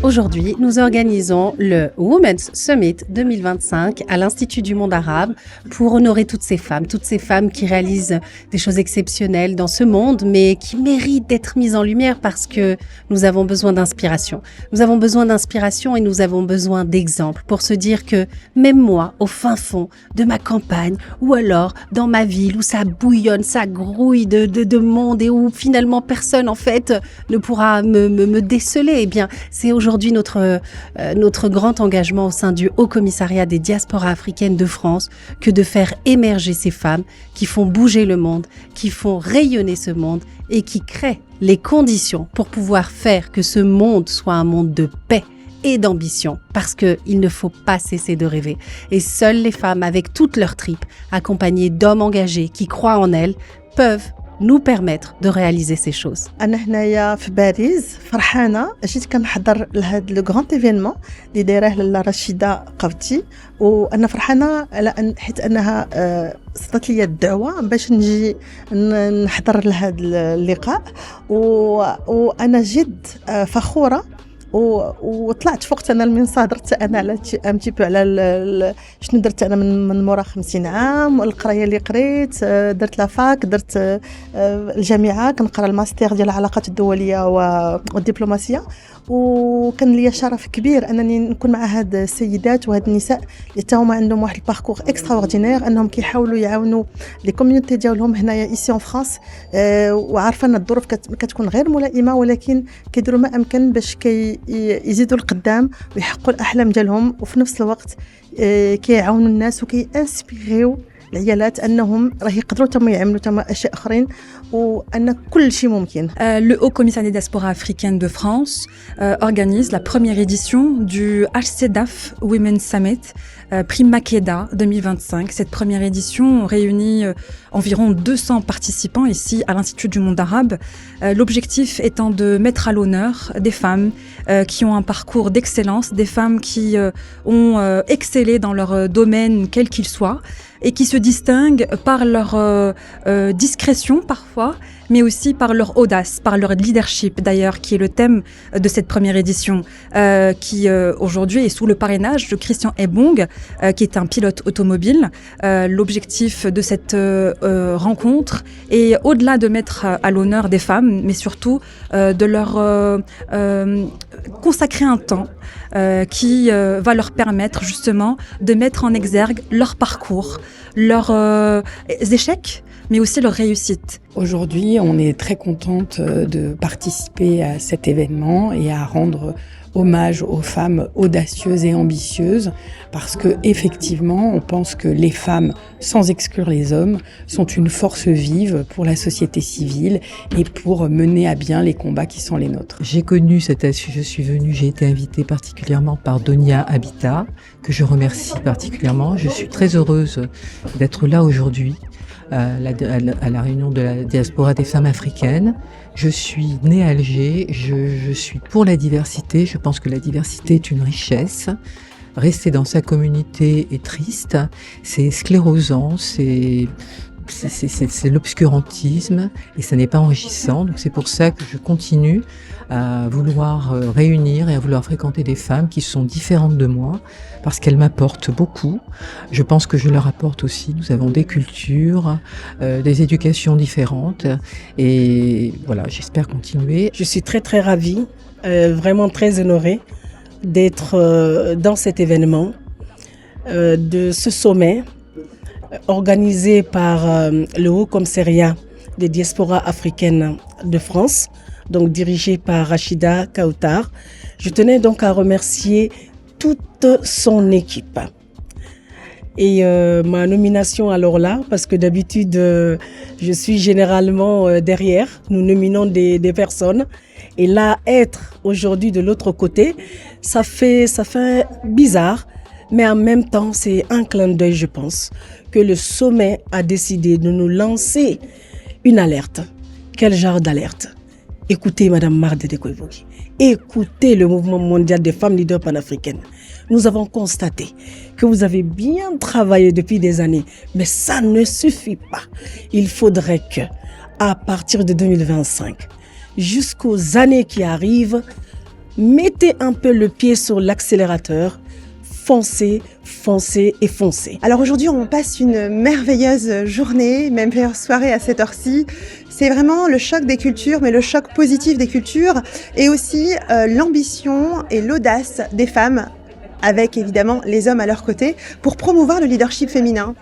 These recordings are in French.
Aujourd'hui, nous organisons le Women's Summit 2025 à l'Institut du monde arabe pour honorer toutes ces femmes qui réalisent des choses exceptionnelles dans ce monde, mais qui méritent d'être mises en lumière parce que nous avons besoin d'inspiration. Nous avons besoin d'inspiration et nous avons besoin d'exemples pour se dire que même moi, au fin fond de ma campagne ou alors dans ma ville où ça bouillonne, ça grouille de monde et où finalement personne en fait ne pourra me déceler, eh bien, c'est aujourd'hui notre grand engagement au sein du Haut Commissariat des diasporas africaines de France que de faire émerger ces femmes qui font bouger le monde, qui font rayonner ce monde et qui créent les conditions pour pouvoir faire que ce monde soit un monde de paix et d'ambition, parce qu'il ne faut pas cesser de rêver. Et seules les femmes, avec toutes leurs tripes, accompagnées d'hommes engagés qui croient en elles, peuvent nous permettre de réaliser ces choses. أنا هنايا في باريس فرحانة جيت كنحضر لهذا لو غران ايفينمون اللي دايراه لاله رشيدة قبتي وأنا فرحانة على حيت أنها صدت لي الدعوة باش نجي نحضر لهذا اللقاء وأنا جد فخورة وطلعت فوقت انا المنصه درت انا على امتي بو على شنو درت انا من مورا 50 عام والقرايه اللي قريت درت لافاك درت الجامعه كنقرا الماستر ديال العلاقات الدوليه والدبلوماسيه وكان لي شرف كبير انني نكون مع هاد السيدات وهاد النساء اللي تا هما عندهم واحد الباركور اكستراوردينير انهم كيحاولوا يعاونوا لي كوميونيتي ديالهم هنايا ايسي اون فرانس وعارفه ان الظروف كتكون غير ملائمه ولكن كيديروا ما امكن باش يزيدوا القدام ويحققوا الاحلام ديالهم وفي نفس الوقت كيعاونوا الناس وكيانسبيريو العيالات انهم راه يقدروا تما يعملوا تما اشياء اخرين وان كل شيء ممكن. Le Haut Commissariat des diasporas africaines de France organise la première édition du HCDAF Women's Summit prix Makeda 2025. Cette première édition réunit environ 200 participants ici à l'Institut du monde arabe. L'objectif étant de mettre à l'honneur des femmes qui ont un parcours d'excellence, des femmes qui ont excellé dans leur domaine quel qu'il soit et qui se distinguent par leur discrétion parfois, mais aussi par leur audace, par leur leadership d'ailleurs, qui est le thème de cette première édition, qui aujourd'hui est sous le parrainage de Christian Ebong, qui est un pilote automobile. L'objectif de cette rencontre est au-delà de mettre à l'honneur des femmes, mais surtout de leur consacrer un temps qui va leur permettre justement de mettre en exergue leur parcours, leurs échecs, mais aussi leur réussite. Aujourd'hui, on est très contente de participer à cet événement et à rendre hommage aux femmes audacieuses et ambitieuses parce que effectivement, on pense que les femmes, sans exclure les hommes, sont une force vive pour la société civile et pour mener à bien les combats qui sont les nôtres. J'ai connu j'ai été invitée particulièrement par Donia Habitat, que je remercie particulièrement. Je suis très heureuse d'être là aujourd'hui. À la réunion de la diaspora des femmes africaines. Je suis née à Alger, je suis pour la diversité, je pense que la diversité est une richesse. Rester dans sa communauté est triste, c'est sclérosant, c'est l'obscurantisme et ça n'est pas enrichissant. Donc c'est pour ça que je continue à vouloir réunir et à vouloir fréquenter des femmes qui sont différentes de moi parce qu'elles m'apportent beaucoup. Je pense que je leur apporte aussi. Nous avons des cultures, des éducations différentes et voilà, j'espère continuer. Je suis très très ravie, vraiment très honorée d'être dans cet événement, de ce sommet organisé par le Haut Commissariat des diasporas africaines de France, donc dirigé par Rachida Kautar. Je tenais donc à remercier toute son équipe. Et ma nomination alors là, parce que d'habitude je suis généralement derrière, nous nominons des personnes. Et là, être aujourd'hui de l'autre côté, ça fait bizarre, mais en même temps, c'est un clin d'œil, je pense, que le sommet a décidé de nous lancer une alerte. Quel genre d'alerte? Écoutez Madame Marde de Koivogi, écoutez le mouvement mondial des femmes leaders panafricaines. Nous avons constaté que vous avez bien travaillé depuis des années, mais ça ne suffit pas. Il faudrait que, à partir de 2025, jusqu'aux années qui arrivent, mettez un peu le pied sur l'accélérateur, foncez, foncez et foncez. Alors aujourd'hui, on passe une merveilleuse journée, même meilleure soirée à cette heure-ci. C'est vraiment le choc des cultures, mais le choc positif des cultures, et aussi l'ambition et l'audace des femmes, avec évidemment les hommes à leur côté, pour promouvoir le leadership féminin.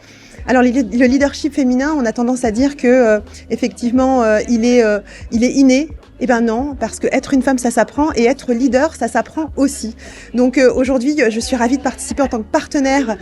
Alors le leadership féminin, on a tendance à dire que effectivement il est inné. Eh ben non, parce que être une femme, ça s'apprend, et être leader, ça s'apprend aussi. Donc aujourd'hui, je suis ravie de participer en tant que partenaire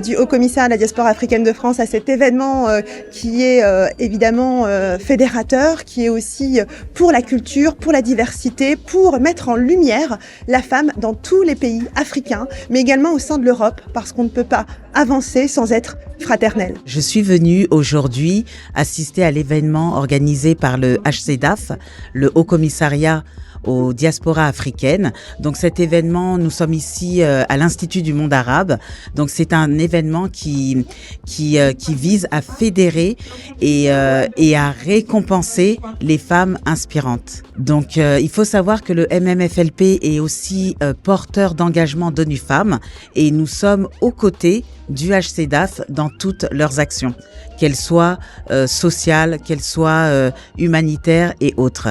du Haut Commissaire à la diaspora africaine de France à cet événement qui est évidemment fédérateur, qui est aussi pour la culture, pour la diversité, pour mettre en lumière la femme dans tous les pays africains, mais également au sein de l'Europe, parce qu'on ne peut pas avancer sans être fraternel. Je suis venue aujourd'hui assister à l'événement organisé par le HCDAF, le Haut Commissariat aux diasporas africaines. Donc cet événement, nous sommes ici à l'Institut du monde arabe. Donc c'est un événement qui vise à fédérer et à récompenser les femmes inspirantes. Donc il faut savoir que le MMFLP est aussi porteur d'engagement d'ONU Femmes, et nous sommes aux côtés du HCDAF dans toutes leurs actions, qu'elles soient sociales, qu'elles soient humanitaires et autres.